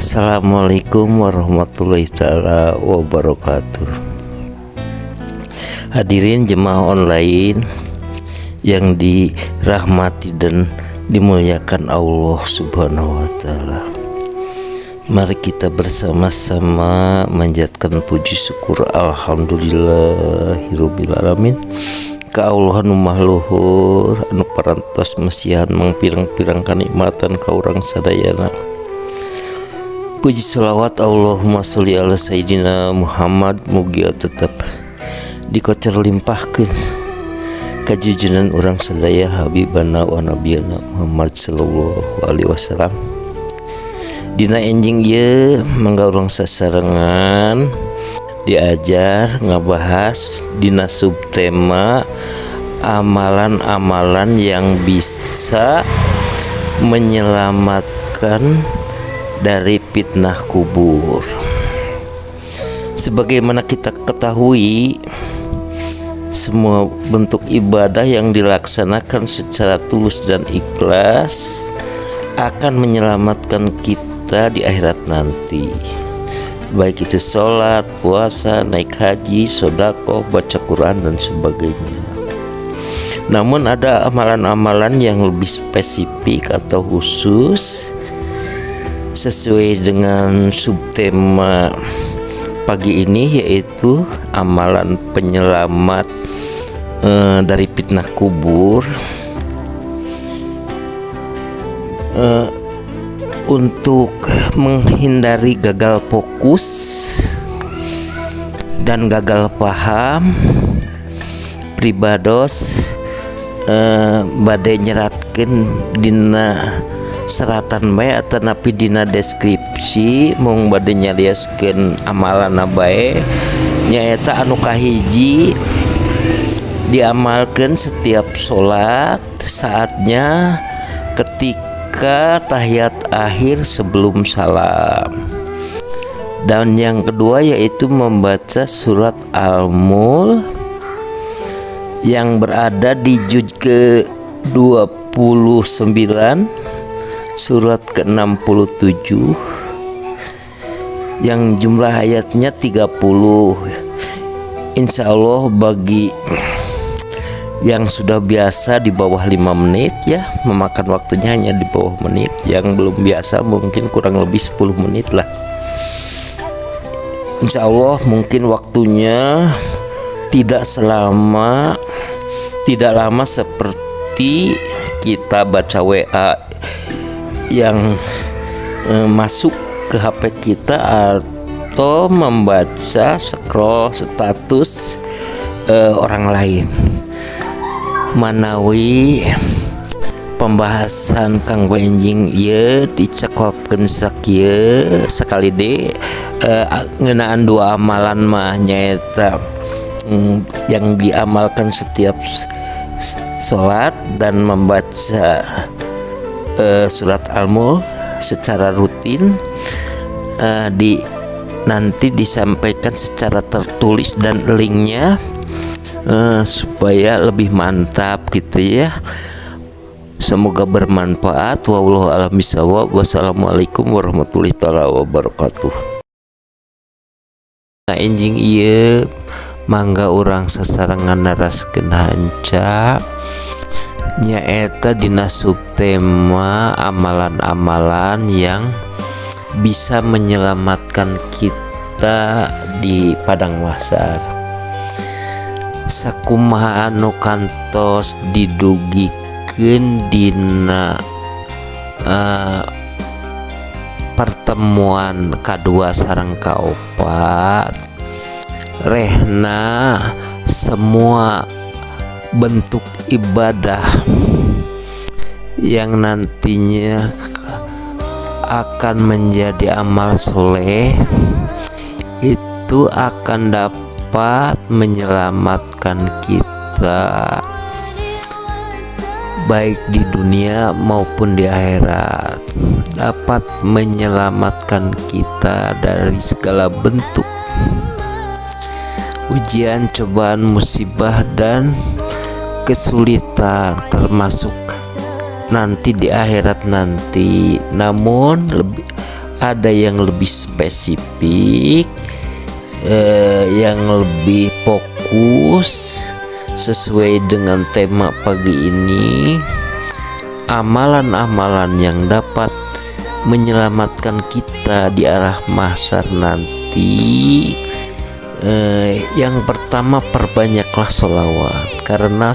Assalamualaikum warahmatullahi taala wabarakatuh. Hadirin jemaah online yang dirahmati dan dimuliakan Allah Subhanahu wa taala. Mari kita bersama-sama manjatkan puji syukur alhamdulillahirabbil alamin ka Allah nu mahluhur anu parantos mesihan mangpirang-pirang kanikmatan ka urang sadayana. Puji salawat Allahumma sholli ala Sayyidina Muhammad mugia tetap dikocar limpahkeun ka junjungan urang sadaya habibana wa nabiyana Muhammad sallallahu alaihi wasallam. Dina enjing ieu mangga urang sasarengan diajar ngabahas dina subtema amalan-amalan yang bisa menyelamatkan dari fitnah kubur. Sebagaimana kita ketahui, semua bentuk ibadah yang dilaksanakan secara tulus dan ikhlas akan menyelamatkan kita di akhirat nanti. Baik itu sholat, puasa, naik haji, sedekah, baca Quran dan sebagainya. Namun ada amalan-amalan yang lebih spesifik atau khusus sesuai dengan subtema pagi ini, yaitu amalan penyelamat dari fitnah kubur. Untuk menghindari gagal fokus dan gagal paham, pribados bade nyeratkeun dina seratan bae atanapi dina deskripsi mung bade nyarioskeun amalanna bae nyaeta anu kahiji diamalkeun setiap sholat saatnya ketika tahiyat akhir sebelum salam. Dan yang kedua yaitu membaca surat Al-Mulk yang berada di juz ke-29 surat ke-67 yang jumlah ayatnya 30. Insya Allah bagi yang sudah biasa di bawah 5 menit ya, memakan waktunya hanya di bawah menit. Yang belum biasa mungkin kurang lebih 10 menit lah. Insya Allah mungkin waktunya tidak lama seperti kita baca WA yang masuk ke HP kita atau membaca scroll status orang lain. Manawi pembahasan kanggo enjing ieu dicekopkeun sakieu sakali de ngeunaan dua amalan mah nyaeta yang diamalkan setiap sholat dan membaca surat Al-Mulk secara rutin, nanti disampaikan secara tertulis dan linknya supaya lebih mantap gitu ya. Semoga bermanfaat. Wallahu a'lam bishawab. Wassalamualaikum warahmatullahi wabarakatuh. Nah enjing ieu mangga urang sasarengan naraskeun hanca nyaeta dina subtema amalan-amalan yang bisa menyelamatkan kita di padang mahsyar. Sakumaha anu kantos didugikeun dina pertemuan kadua sareng kaopat, rehna semua bentuk ibadah yang nantinya akan menjadi amal soleh itu akan dapat menyelamatkan kita baik di dunia maupun di akhirat, dapat menyelamatkan kita dari segala bentuk ujian, cobaan, musibah dan kesulitan, termasuk nanti di akhirat nanti. Namun lebih ada yang lebih spesifik, yang lebih fokus sesuai dengan tema pagi ini, amalan-amalan yang dapat menyelamatkan kita di arah mahsyar nanti. Yang pertama, perbanyaklah sholawat, karena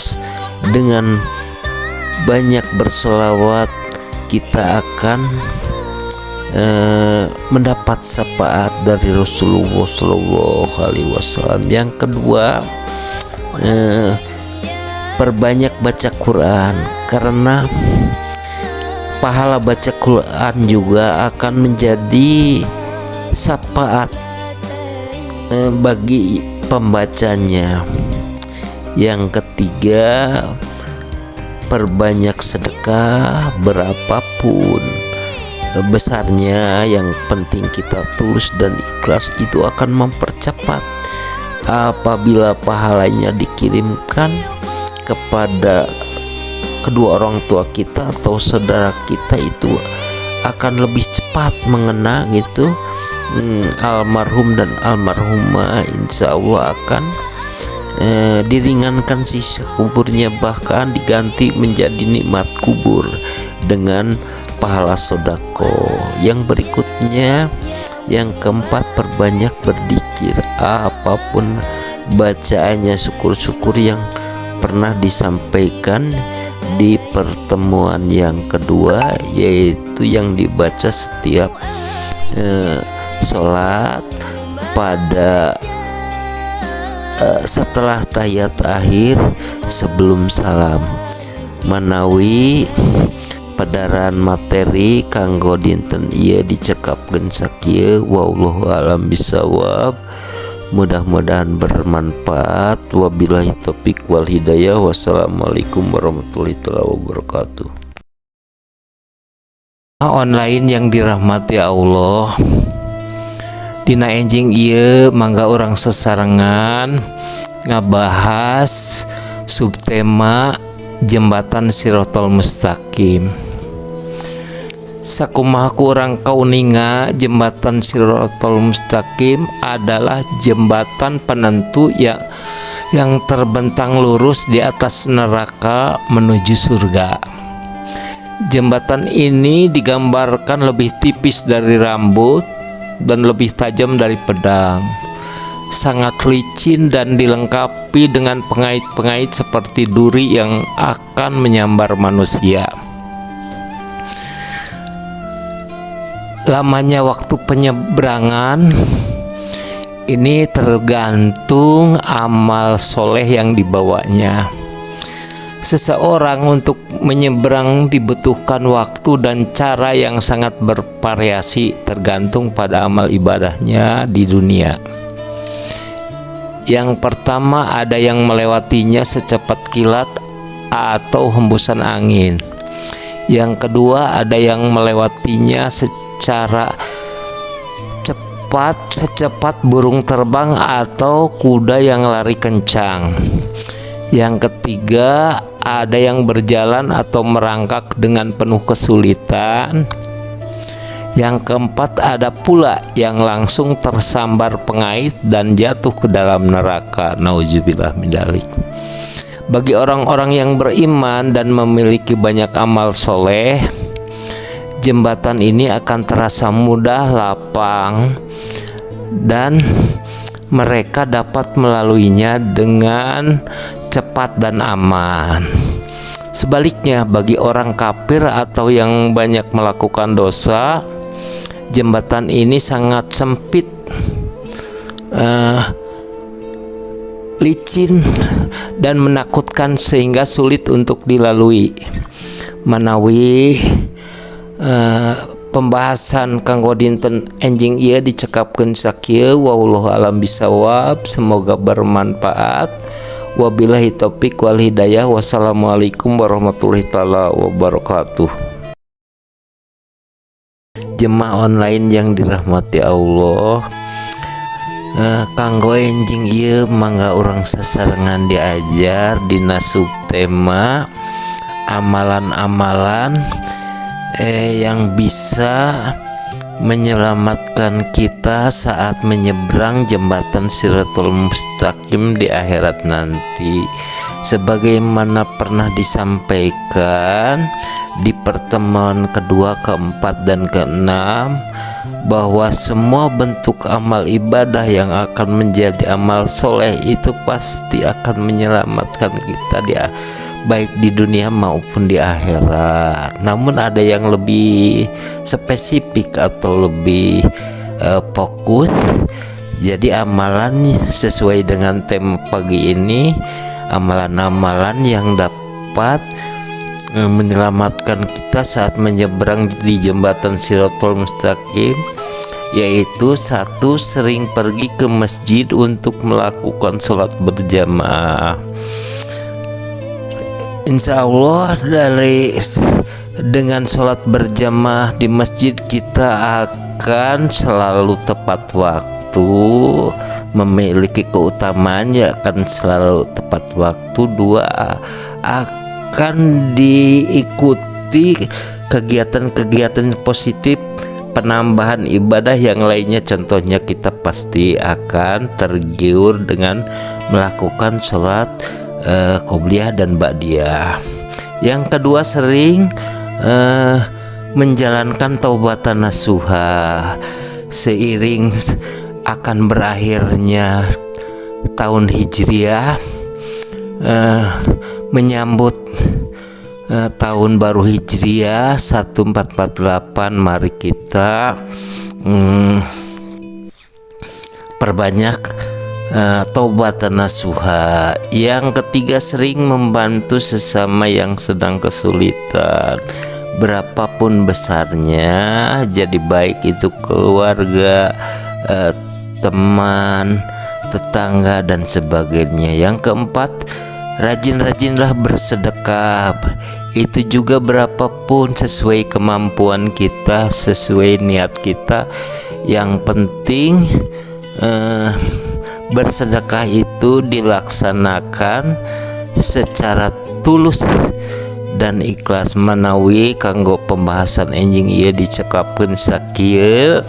dengan banyak bersolawat kita akan mendapat syafaat dari Rasulullah Shallallahu Alaihi Wasallam. Yang kedua, perbanyak baca Quran, karena pahala baca Quran juga akan menjadi syafaat bagi pembacanya. Yang ketiga, perbanyak sedekah berapapun besarnya, yang penting kita tulus dan ikhlas, itu akan mempercepat apabila pahalanya dikirimkan kepada kedua orang tua kita atau saudara kita, itu akan lebih cepat mengena gitu. Almarhum dan almarhumah insya Allah akan diringankan sisa kuburnya, bahkan diganti menjadi nikmat kubur dengan pahala sodako. Yang berikutnya, yang keempat, perbanyak berzikir, apapun bacaannya, syukur-syukur yang pernah disampaikan di pertemuan yang kedua, yaitu yang dibaca setiap sholat pada setelah tahiyat akhir sebelum salam, manawi padaran materi kanggo dinten ieu dicekapkeun sakieu. Wallahu a'lam bishawab. Mudah-mudahan bermanfaat. Wabillahi taufik wal hidayah. Wassalamualaikum warahmatullahi wabarakatuh. Online yang dirahmati Allah, dina enjing ieu mangga orang sesarengan ngabahas subtema jembatan Sirotol Mustaqim. Sakumaha kurang kauninga, jembatan Sirotol Mustaqim adalah jembatan penentu yang terbentang lurus di atas neraka menuju surga. Jembatan ini digambarkan lebih tipis dari rambut dan lebih tajam dari pedang. Sangat licin dan dilengkapi dengan pengait-pengait seperti duri yang akan menyambar manusia. Lamanya waktu penyeberangan ini tergantung amal soleh yang dibawanya. Seseorang untuk menyeberang dibutuhkan waktu dan cara yang sangat bervariasi tergantung pada amal ibadahnya di dunia. Yang pertama, ada yang melewatinya secepat kilat atau hembusan angin. Yang kedua, ada yang melewatinya secara cepat, secepat burung terbang atau kuda yang lari kencang. Yang ketiga, ada yang berjalan atau merangkak dengan penuh kesulitan. Yang keempat, ada pula yang langsung tersambar pengait dan jatuh ke dalam neraka. Nauzubillah min dzalik. Bagi orang-orang yang beriman dan memiliki banyak amal soleh, jembatan ini akan terasa mudah, lapang, dan mereka dapat melaluinya dengan cepat dan aman. Sebaliknya, bagi orang kafir atau yang banyak melakukan dosa, jembatan ini sangat sempit, licin, dan menakutkan sehingga sulit untuk dilalui. Manawi pembahasan kanggo dinten enjing ieu dicekapkeun sakieu. Wallahu a'lam bishawab. Semoga bermanfaat. Wabillahi taufik wal hidayah. Wassalamualaikum warahmatullahi wabarakatuh. Jemaah online yang dirahmati Allah, kanggo enjing ieu mangga urang sasarengan diajar dina subtema amalan-amalan yang bisa menyelamatkan kita saat menyeberang jembatan Shirathul Mustaqim di akhirat nanti, sebagaimana pernah disampaikan di pertemuan kedua, keempat, dan keenam, bahwa semua bentuk amal ibadah yang akan menjadi amal soleh itu pasti akan menyelamatkan kita baik di dunia maupun di akhirat. Namun ada yang lebih spesifik atau lebih fokus. Jadi amalan sesuai dengan tema pagi ini, amalan-amalan yang dapat menyelamatkan kita saat menyeberang di jembatan Shirathul Mustaqim, yaitu satu, sering pergi ke masjid untuk melakukan sholat berjamaah. Insya Allah dengan sholat berjamaah di masjid kita akan selalu tepat waktu, memiliki keutamaan ya, akan selalu tepat waktu. Dua, akan diikuti kegiatan-kegiatan positif penambahan ibadah yang lainnya. Contohnya kita pasti akan tergiur dengan melakukan sholat qobliyah dan ba'diyah. Yang kedua, sering menjalankan taubatan nasuha. Seiring akan berakhirnya tahun Hijriah, menyambut tahun baru Hijriah 1448, mari kita perbanyak taubatan nasuha. Yang ketiga, sering membantu sesama yang sedang kesulitan, berapapun besarnya, jadi baik itu keluarga, teman, tetangga, dan sebagainya. Yang keempat, rajin-rajinlah bersedekah. Itu juga berapapun, sesuai kemampuan kita, sesuai niat kita. Yang penting bersedekah itu dilaksanakan secara tulus dan ikhlas. Manawi kanggo pembahasan enjing ieu dicekapkeun sakieu.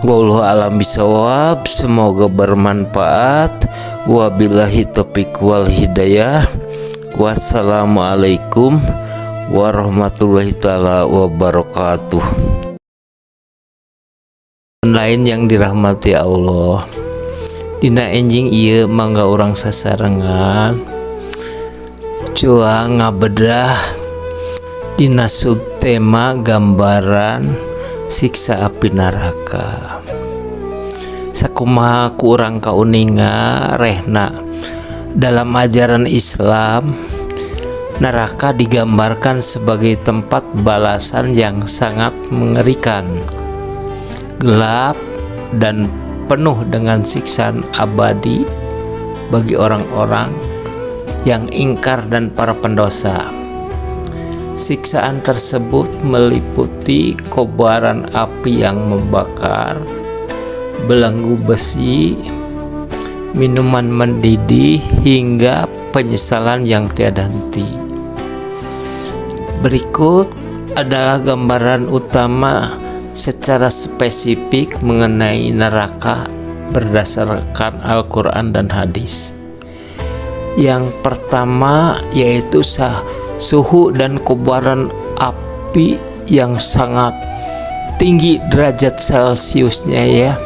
Wallahu a'lam bishawab. Semoga bermanfaat. Wabillahi taufiq wal hidayah. Wassalamualaikum warahmatullahi taala wabarakatuh. Lain yang dirahmati Allah, dina enjing ieu mangga urang sasarengan coba ngabedah dina subtema gambaran siksa api neraka. Sakumaha ku urang kauninga rehna dalam ajaran Islam, neraka digambarkan sebagai tempat balasan yang sangat mengerikan, gelap, dan penuh dengan siksaan abadi bagi orang-orang yang ingkar dan para pendosa. Siksaan tersebut meliputi kobaran api yang membakar, belenggu besi, minuman mendidih, hingga penyesalan yang tiada henti. Berikut adalah gambaran utama secara spesifik mengenai neraka berdasarkan Al-Quran dan hadis. Yang pertama yaitu suhu dan kobaran api yang sangat tinggi derajat Celciusnya ya.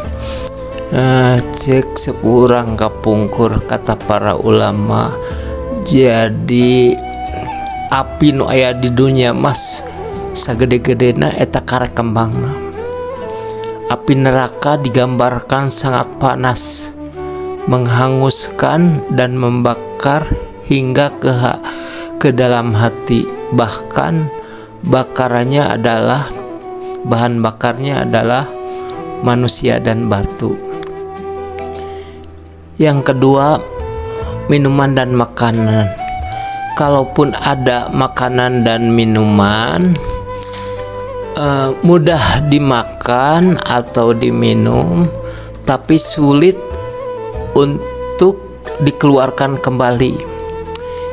Cek sepurang kapungkur kata para ulama. Jadi api nu aya di dunia mas sagede-gedena eta karek kembangna. Api neraka digambarkan sangat panas, menghanguskan dan membakar hingga ke dalam hati. Bahkan bahan bakarnya adalah manusia dan batu. Yang kedua, minuman dan makanan. Kalaupun ada makanan dan minuman mudah dimakan atau diminum, tapi sulit untuk dikeluarkan kembali,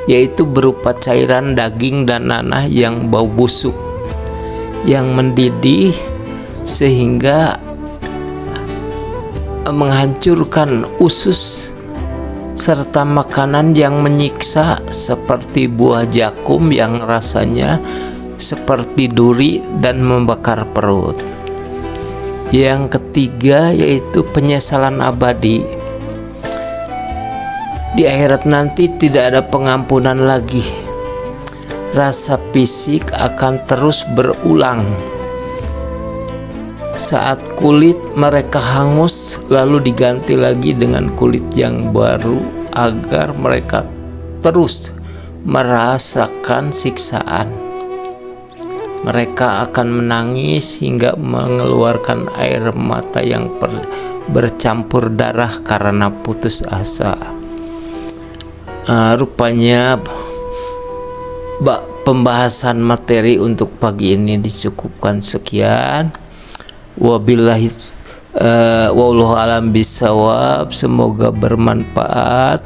yaitu berupa cairan daging dan nanah yang bau busuk, yang mendidih sehingga menghancurkan usus serta makanan yang menyiksa seperti buah jakum yang rasanya seperti duri dan membakar perut. Yang ketiga yaitu penyesalan abadi. Di akhirat nanti tidak ada pengampunan lagi. Rasa fisik akan terus berulang. Saat kulit mereka hangus lalu diganti lagi dengan kulit yang baru agar mereka terus merasakan siksaan. Mereka akan menangis hingga mengeluarkan air mata yang bercampur darah karena putus asa. Rupanya pembahasan materi untuk pagi ini dicukupkan sekian. Wabillahi wallahu alam bisawab. Semoga bermanfaat.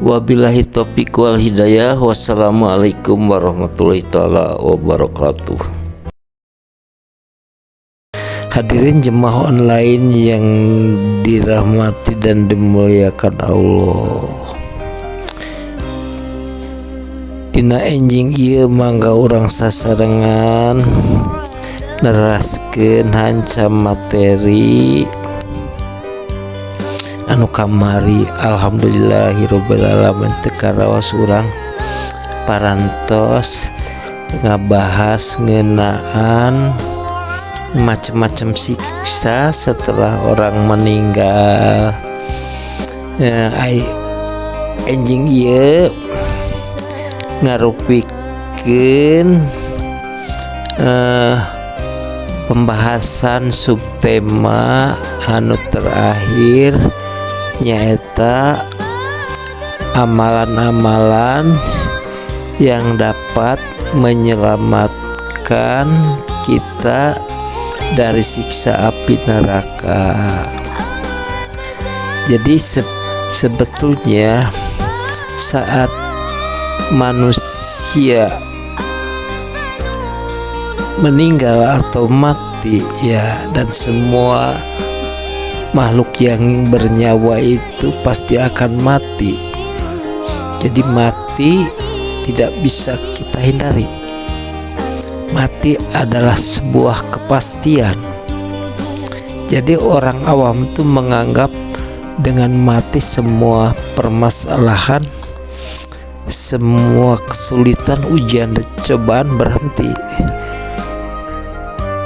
Wabillahi taufiq wal hidayah. Wassalamualaikum warahmatullahi taala wabarakatuh. Hadirin jemaah online yang dirahmati dan dimuliakan Allah. Dina enjing ieu mangga urang sasarengan neraskeun hancam materi anu kamari. Alhamdulillahirabbil alamin teu karaos urang parantos ngabahas ngeunaan macam-macam siksa setelah orang meninggal. Enjing ieu ngarupikeun pembahasan subtema anu terakhir nyaeta amalan-amalan yang dapat menyelamatkan kita dari siksa api neraka. Jadi sebetulnya saat manusia meninggal atau mati ya, dan semua makhluk yang bernyawa itu pasti akan mati. Jadi mati tidak bisa kita hindari. Mati adalah sebuah kepastian. Jadi orang awam itu menganggap dengan mati semua permasalahan, semua kesulitan, ujian dan cobaan berhenti.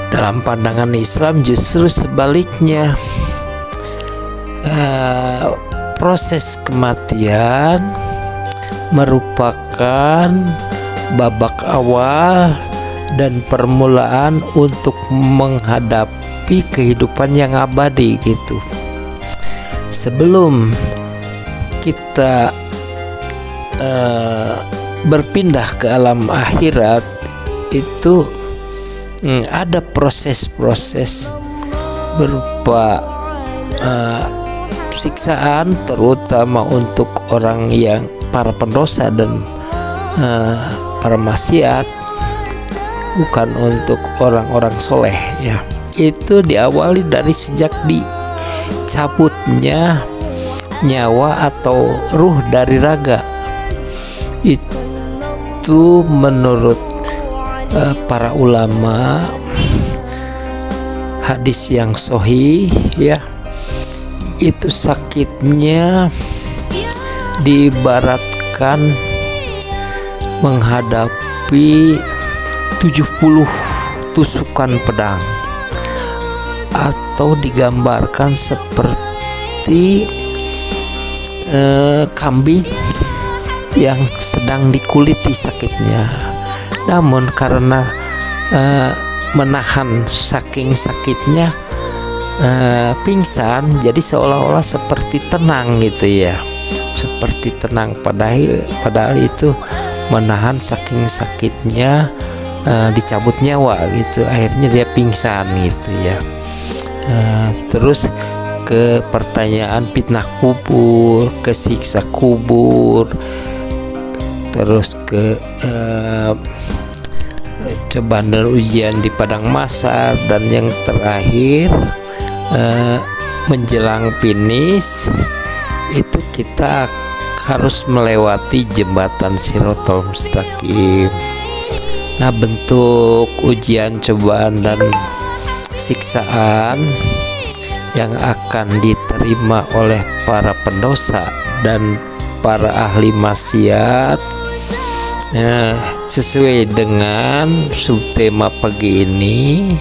Dalam pandangan Islam justru sebaliknya. Proses kematian merupakan babak awal dan permulaan untuk menghadapi kehidupan yang abadi gitu. Sebelum kita berpindah ke alam akhirat itu ada proses-proses berupa siksaan, terutama untuk orang yang para pendosa dan para maksiat, bukan untuk orang-orang soleh ya. Itu diawali dari sejak dicabutnya nyawa atau ruh dari raga. Itu menurut para ulama, hadis yang sahih ya, itu sakitnya diibaratkan menghadapi 70 tusukan pedang, atau digambarkan seperti kambing yang sedang dikuliti sakitnya, namun karena menahan saking sakitnya pingsan, jadi seolah-olah seperti tenang gitu ya, seperti tenang, padahal itu menahan saking sakitnya, dicabut nyawa gitu, akhirnya dia pingsan gitu ya. Terus ke pertanyaan fitnah kubur, ke siksa kubur, terus ke cobaan dan ujian di padang mahsyar, dan yang terakhir menjelang finish itu kita harus melewati jembatan Shiratal Mustaqim. Nah, bentuk ujian, cobaan dan siksaan yang akan diterima oleh para pendosa dan para ahli maksiat sesuai dengan subtema pagi ini.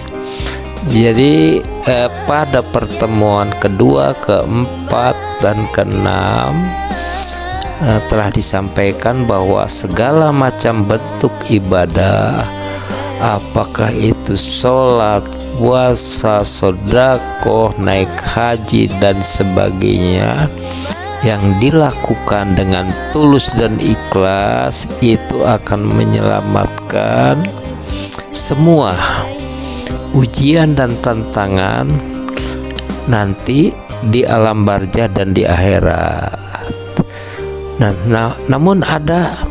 Jadi pada pertemuan kedua, keempat, dan keenam telah disampaikan bahwa segala macam bentuk ibadah, apakah itu sholat, puasa, sedekah, naik haji, dan sebagainya, yang dilakukan dengan tulus dan ikhlas itu akan menyelamatkan semua ujian dan tantangan nanti di alam barzah dan di akhirat. Namun ada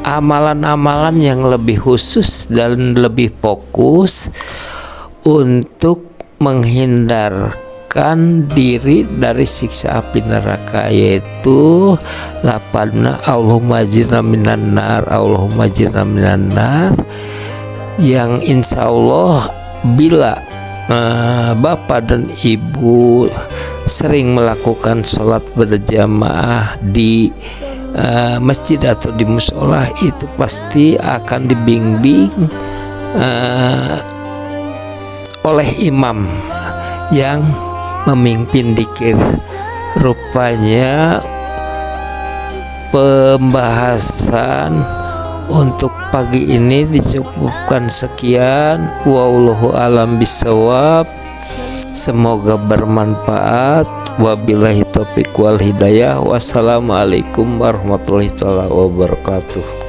amalan-amalan yang lebih khusus dan lebih fokus untuk menghindarkan diri dari siksa api neraka, yaitu lapana Allahumma ajirna minan nar, Allahumma ajirna minan nar, yang insya Allah bila bapak dan ibu sering melakukan sholat berjamaah di masjid atau di musola, itu pasti akan dibimbing oleh imam yang memimpin dzikir. Rupanya pembahasan untuk pagi ini dicukupkan sekian. Wallahu alam bisawab. Semoga bermanfaat. Wabillahi taufiq wal hidayah. Wassalamualaikum warahmatullahi wabarakatuh.